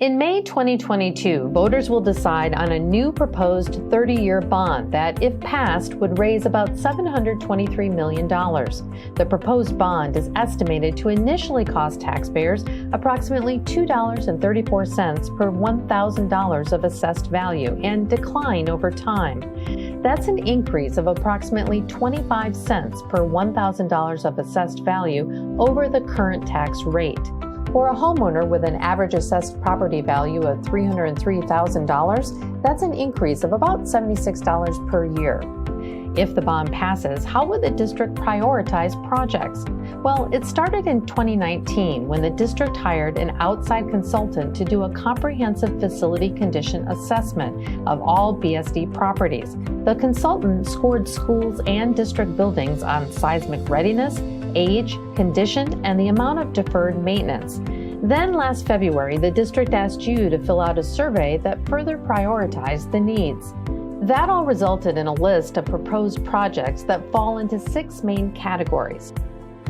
In May 2022, voters will decide on a new proposed 30-year bond that, if passed, would raise about $723 million. The proposed bond is estimated to initially cost taxpayers approximately $2.34 per $1,000 of assessed value and decline over time. That's an increase of approximately 25 cents per $1,000 of assessed value over the current tax rate. For a homeowner with an average assessed property value of $303,000, that's an increase of about $76 per year. If the bond passes, how would the district prioritize projects? Well, it started in 2019 when the district hired an outside consultant to do a comprehensive facility condition assessment of all BSD properties. The consultant scored schools and district buildings on seismic readiness, age, condition, and the amount of deferred maintenance. Then last February, the district asked you to fill out a survey that further prioritized the needs. That all resulted in a list of proposed projects that fall into 6 main categories.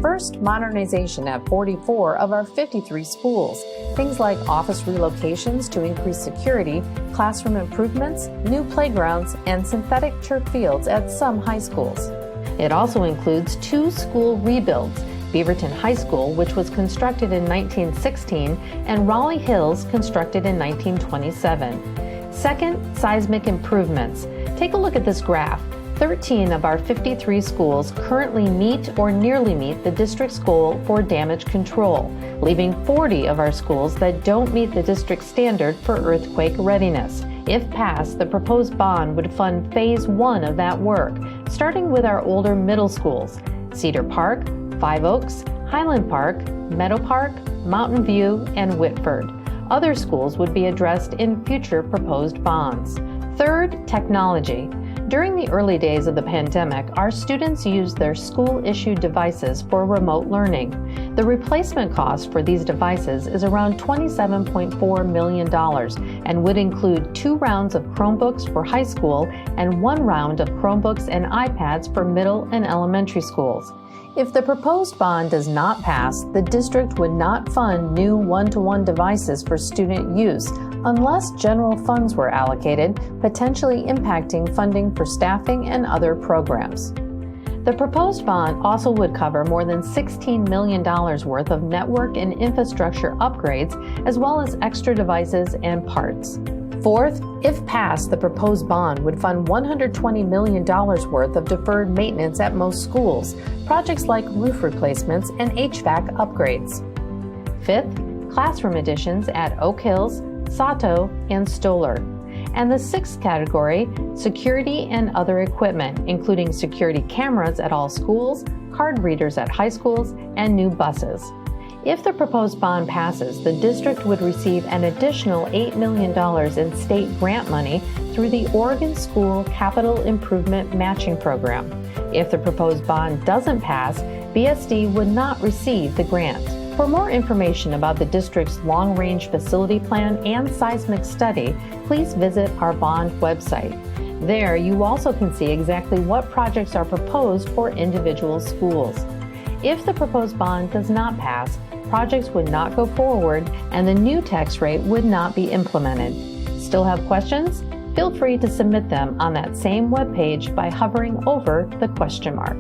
First, modernization at 44 of our 53 schools. Things like office relocations to increase security, classroom improvements, new playgrounds, and synthetic turf fields at some high schools. It also includes 2 school rebuilds, Beaverton High School, which was constructed in 1916, and Raleigh Hills, constructed in 1927. Second, seismic improvements. Take a look at this graph. 13 of our 53 schools currently meet or nearly meet the district's goal for damage control, leaving 40 of our schools that don't meet the district standard for earthquake readiness. If passed, the proposed bond would fund Phase 1 of that work, starting with our older middle schools: Cedar Park, Five Oaks, Highland Park, Meadow Park, Mountain View, and Whitford. Other schools would be addressed in future proposed bonds. Third, technology. During the early days of the pandemic, our students used their school-issued devices for remote learning. The replacement cost for these devices is around $27.4 million and would include 2 rounds of Chromebooks for high school and 1 round of Chromebooks and iPads for middle and elementary schools. If the proposed bond does not pass, the district would not fund new one-to-one devices for student use unless general funds were allocated, potentially impacting funding for staffing and other programs. The proposed bond also would cover more than $16 million worth of network and infrastructure upgrades, as well as extra devices and parts. Fourth, if passed, the proposed bond would fund $120 million worth of deferred maintenance at most schools, projects like roof replacements and HVAC upgrades. Fifth, classroom additions at Oak Hills, Sato, and Stoller. And the 6th category, security and other equipment, including security cameras at all schools, card readers at high schools, and new buses. If the proposed bond passes, the district would receive an additional $8 million in state grant money through the Oregon School Capital Improvement Matching Program. If the proposed bond doesn't pass, BSD would not receive the grant. For more information about the district's long-range facility plan and seismic study, please visit our bond website. There, you also can see exactly what projects are proposed for individual schools. If the proposed bond does not pass, projects would not go forward and the new tax rate would not be implemented. Still have questions? Feel free to submit them on that same webpage by hovering over the question mark.